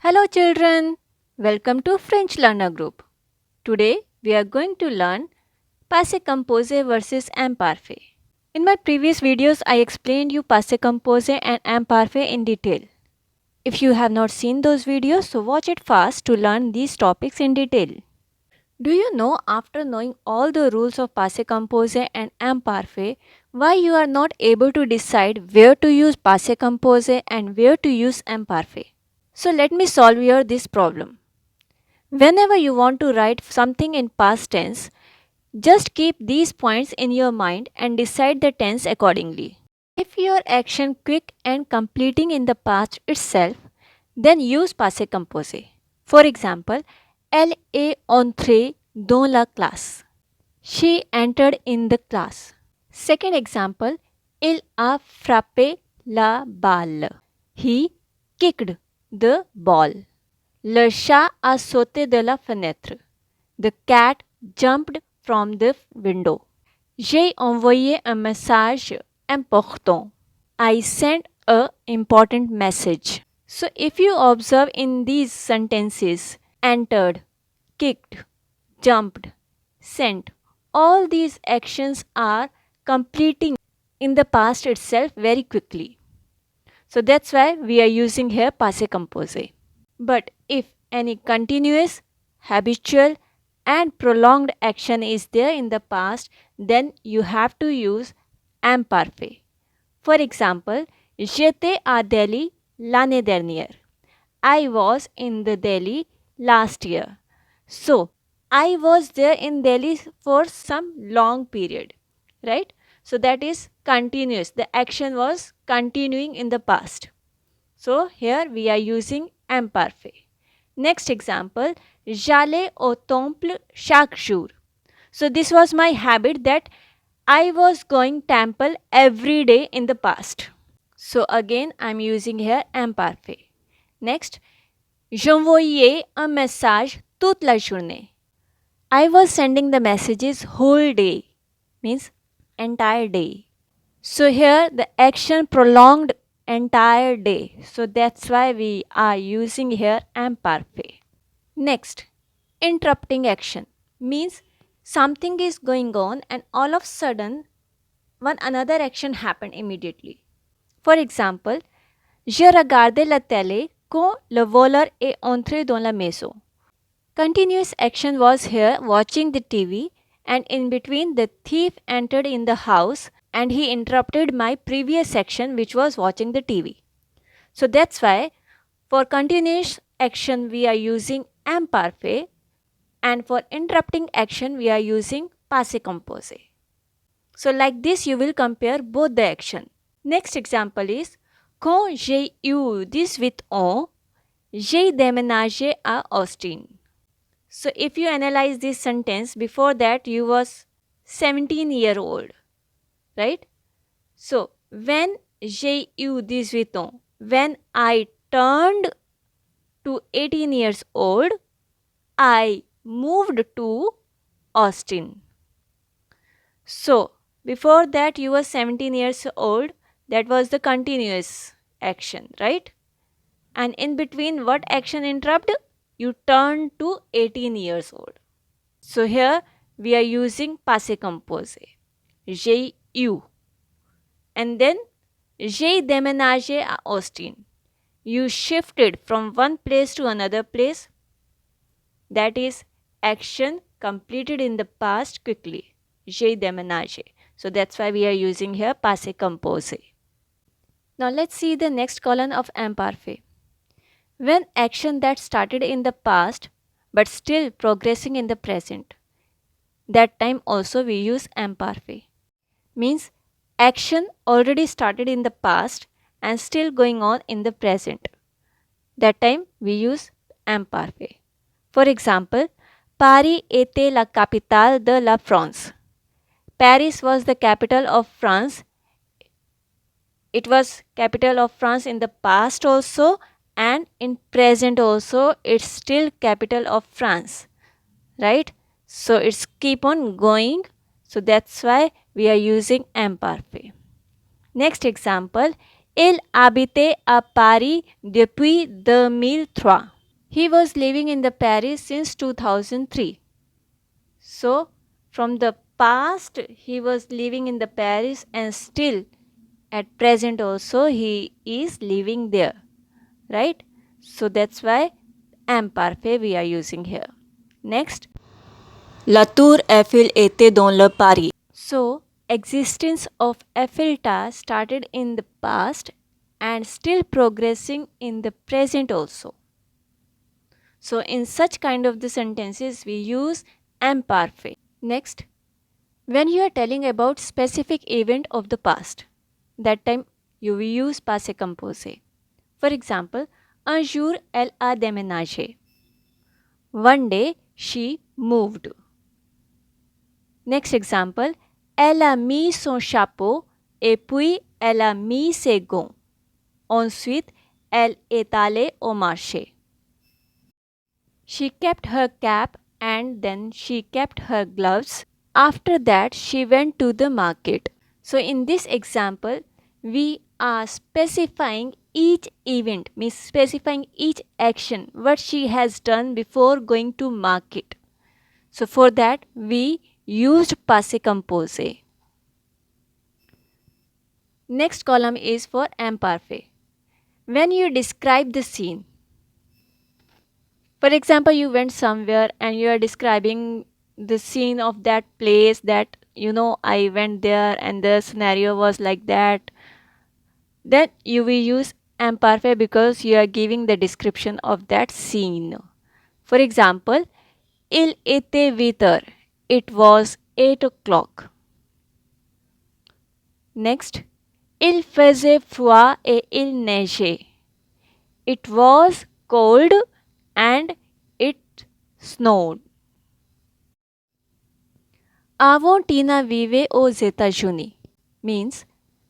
Hello children, welcome to French Learner Group. Today we are going to learn Passé Composé versus Imparfait. In my previous videos I explained you Passé Composé and Imparfait in detail. If you have not seen those videos, so watch it fast to learn these topics in detail. Do you know, after knowing all the rules of Passé Composé and Imparfait, why you are not able to decide where to use Passé Composé and where to use Imparfait? So let me solve here this problem. Whenever you want to write something in past tense, just keep these points in your mind and decide the tense accordingly. If your action quick and completing in the past itself, then use passé composé. For example, elle est entrée dans la classe. She entered in the class. Second example, il a frappé la balle. He kicked the ball. Le chat a sauté de la fenêtre. The cat jumped from the window. J'ai envoyé un message important. I sent a important message. So if you observe in these sentences, entered, kicked, jumped, sent, all these actions are completing in the past itself very quickly. So that's why we are using here passé composé. But if any continuous, habitual and prolonged action is there in the past, then you have to use imparfait. For example, j'étais à Delhi l'année dernière. I was in the Delhi last year. So, I was there in Delhi for some long period, right? So that is continuous. The action was continuing in the past. So here we are using imparfait. Next example, j'allais au temple chaque jour. So this was my habit that I was going temple every day in the past. So again I am using here imparfait. Next, j'envoyais un message toute la journée. I was sending the messages whole day, means entire day. So here the action prolonged entire day. So that's why we are using here imparfait. Next, interrupting action means something is going on and all of a sudden one another action happened immediately. For example, je regardais la télé quand le voleur est entré dans la maison. Continuous action was here watching the TV, and in between the thief entered in the house and he interrupted my previous action which was watching the TV. So that's why for continuous action we are using imparfait, and for interrupting action we are using passé composé. So like this you will compare both the action. Next example is quand j'ai eu 18 ans, j'ai déménagé à Austin. So if you analyze this sentence, before that you was 17-year-old, right? So when j'ai eu 18 ans, when I turned to 18 years old, I moved to Austin. So before that you were 17 years old, that was the continuous action, right? And in between what action interrupt? You turn to 18 years old. So here we are using passé composé. J'ai eu. And then j'ai déménagé à Austin. You shifted from one place to another place. That is action completed in the past quickly. J'ai déménagé. So that's why we are using here passé composé. Now let's see the next column of imparfait. When action that started in the past but still progressing in the present, that time also we use imparfait. Means action already started in the past and still going on in the present. That time we use imparfait. For example, Paris était la capitale de la France. Paris was the capital of France. It was capital of France in the past also, and in present also it's still capital of France, right? So it's keep on going. So that's why we are using imparfait. Next example, il habitait à Paris depuis 2003. He was living in the Paris since 2003. So, from the past, he was living in the Paris, and still at present also he is living there, right? So that's why imparfait we are using here. Next, La tour Eiffel était dans le Paris. so existence of Eiffel Tower started in the past and still progressing in the present also. So in such kind of the sentences we use imparfait. Next, when you are telling about specific event of the past, that time you will use passé composé. For example, un jour elle a déménagé. One day she moved. Next example, elle a mis son chapeau et puis elle a mis ses gants. Ensuite, elle est allée au marché. She kept her cap and then she kept her gloves. After that, she went to the market. So, in this example, we are specifying each event, means specifying each action, what she has done before going to market. So, for that, we used passé composé. Next column is for imparfait. When you describe the scene, for example, you went somewhere and you are describing the scene of that place that I went there and the scenario was like that. Then you will use imparfait because you are giving the description of that scene. For example, il était 8 heures. It was 8 o'clock. Next, il faisait froid et il neigeait. It was cold and it snowed. Avant Tina vivait aux États-Unis means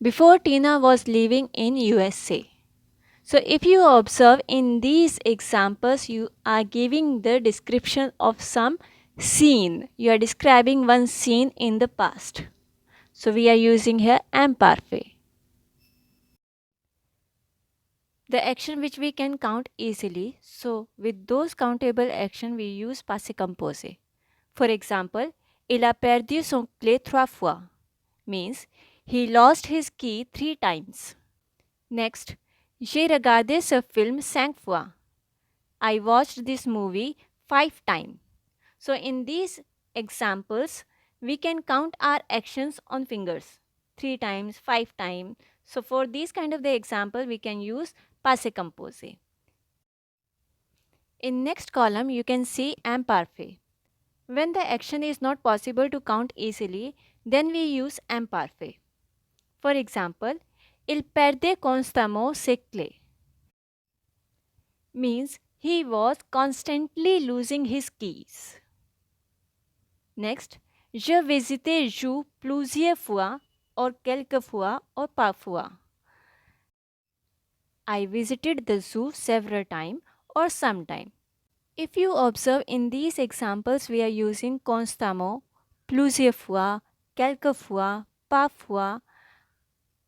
before Tina was living in USA. So if you observe in these examples, you are giving the description of some scene. You are describing one scene in the past. So we are using here imparfait. The action which we can count easily. So with those countable action, we use passé composé. For example, il a perdu son clé 3 fois means he lost his key 3 times. Next, j'ai regardé ce film 5 fois. I watched this movie 5 times. So in these examples, we can count our actions on fingers 3 times, 5 times. So for these kind of the example, we can use passé composé. In next column, you can see imparfait. When the action is not possible to count easily, then we use imparfait. For example, il perdait constamment ses clés means he was constantly losing his keys. Next, je visitais zoo plusieurs fois or quelquefois or parfois. I visited the zoo several times or sometime. If you observe in these examples, we are using constamment, plusieurs fois, quelquefois, parfois,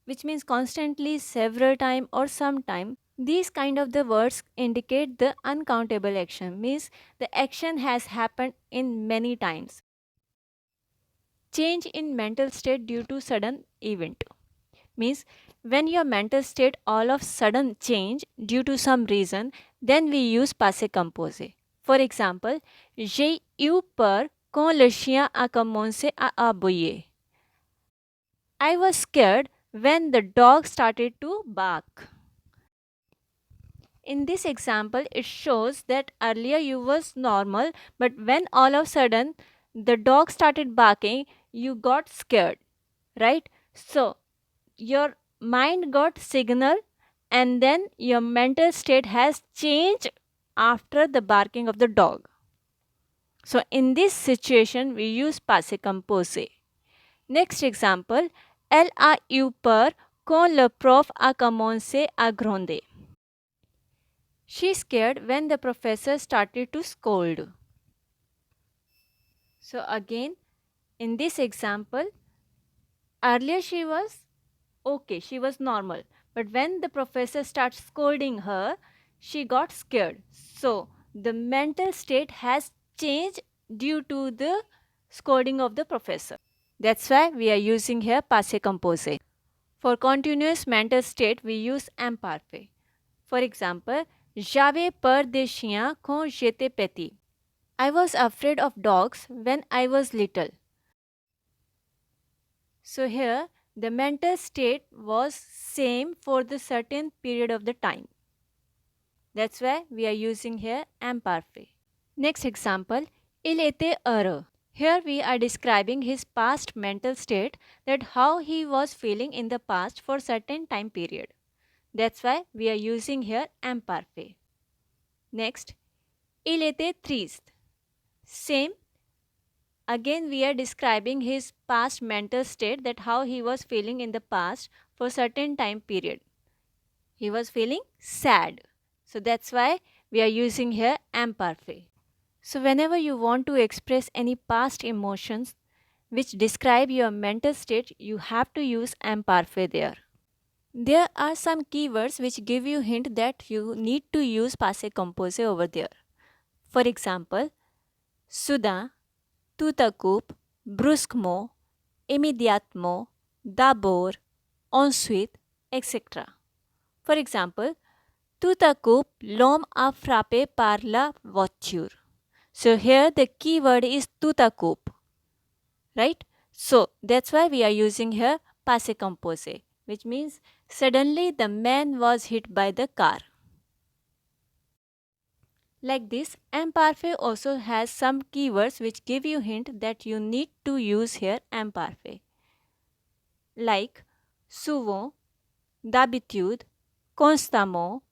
which means constantly, several time or sometime. These kind of the words indicate the uncountable action, means the action has happened in many times. Change in mental state due to sudden event means when your mental state all of sudden change due to some reason, then we use passé composé. For example, j'ai eu peur quand le chien a commencé à aboyer. I was scared when the dog started to bark. In this example, it shows that earlier you was normal, but when all of a sudden the dog started barking, you got scared, right? So your mind got signal and then your mental state has changed after the barking of the dog. So in this situation, we use passé composé. Next example, elle a eu peur quand le prof a commencé à gronder. She scared when the professor started to scold. So again, in this example, earlier she was okay, she was normal. But when the professor starts scolding her, she got scared. So the mental state has changed due to the scolding of the professor. That's why we are using here passé composé. For continuous mental state, we use imparfait. For example, j'avais peur des chiens quand j'étais petit. I was afraid of dogs when I was little. So here, the mental state was same for the certain period of the time. That's why we are using here imparfait. Next example, il était heureux. Here we are describing his past mental state, that how he was feeling in the past for certain time period. That's why we are using here imparfait. Next, il était triste. Same. Again we are describing his past mental state, that how he was feeling in the past for certain time period. He was feeling sad. So that's why we are using here imparfait. So whenever you want to express any past emotions which describe your mental state, you have to use imparfait there. There are some keywords which give you hint that you need to use passé composé over there. For example, soudain, tout à coup, brusquement, immédiatement, d'abord, ensuite, etc. For example, tout à coup, l'homme a frappé par la voiture. So here the keyword is tout à coup, right? So that's why we are using here passé composé, which means suddenly the man was hit by the car. Like this, imparfait also has some keywords which give you hint that you need to use here imparfait. Like souvent, d'habitude, constamment,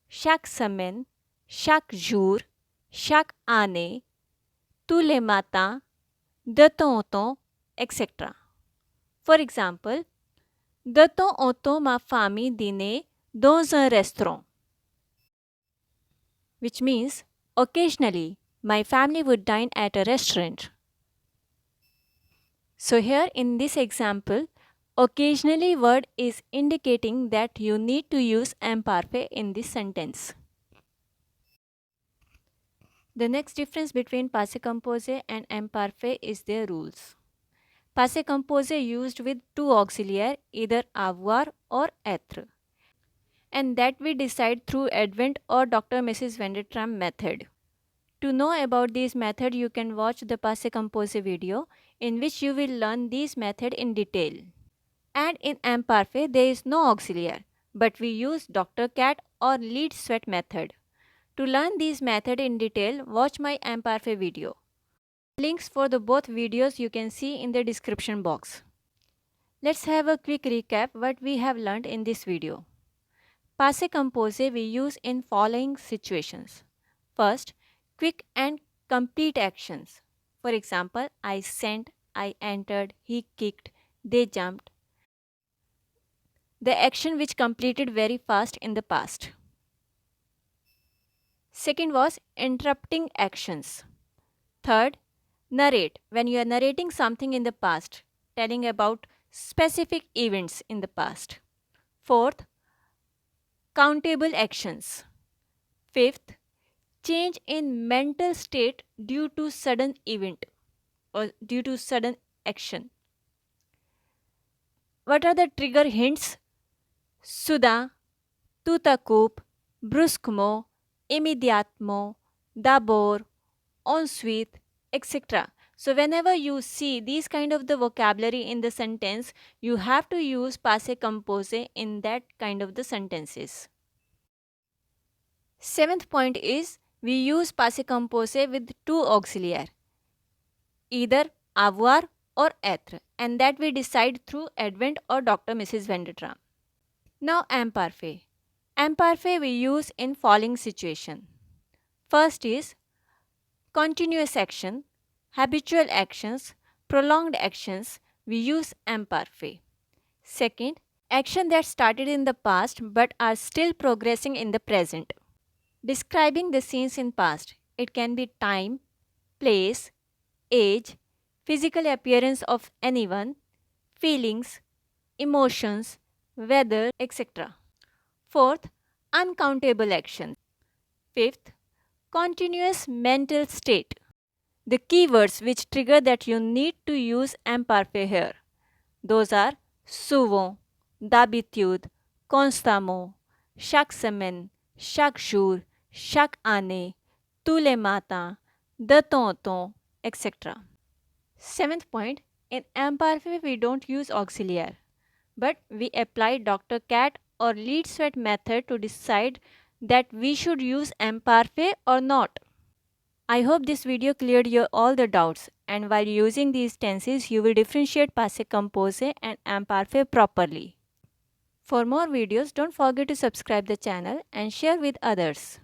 chaque semaine, chaque jour, chaque année, tous les matins, de temps en temps, etc. For example, de temps en temps ma famille dînait dans un restaurant, which means occasionally my family would dine at a restaurant. So here in this example, occasionally word is indicating that you need to use imparfait in this sentence. The next difference between passé composé and imparfait is their rules. Passé composé used with two auxiliary, either avoir or être, and that we decide through advent or Dr. Mrs. Vandertram method. To know about this method, you can watch the Passé composé video in which you will learn this method in detail. And in imparfait, there is no auxiliary, but we use Dr. Cat or lead sweat method. To learn this method in detail, watch my imparfait video. Links for the both videos you can see in the description box. Let's have a quick recap what we have learned in this video. Passé composé we use in following situations. First, quick and complete actions. For example, I sent, I entered, he kicked, they jumped. The action which completed very fast in the past. Second was interrupting actions. Third, narrate. When you are narrating something in the past, telling about specific events in the past. Fourth, countable actions. Fifth, change in mental state due to sudden event or due to sudden action. What are the trigger hints? Soudain, tout à coup, brusquement, immédiatement, d'abord, ensuite, etc. So whenever you see these kind of the vocabulary in the sentence, you have to use passé composé in that kind of the sentences. Seventh point is we use passé composé with two auxiliary, either avoir or être, and that we decide through advent or Dr. Mrs. Vandertram. Now imparfait. Imparfait we use in following situation. First is continuous action, habitual actions, prolonged actions, we use imparfait. Second, action that started in the past but are still progressing in the present. Describing the scenes in past, it can be time, place, age, physical appearance of anyone, feelings, emotions, weather, etc. Fourth, uncountable actions. Fifth, continuous mental state. The keywords which trigger that you need to use imparfait here, those are souvent, d'habitude, constamment, chaque semaine, chaque jour, chaque année, tous les matins, de temps en temps, etc. Seventh point, in imparfait we don't use auxiliary, but we apply Dr. Cat or lead sweat method to decide that we should use imparfait or not. I hope this video cleared your all the doubts, and while using these tenses you will differentiate passé composé and imparfait properly. For more videos, don't forget to subscribe the channel and share with others.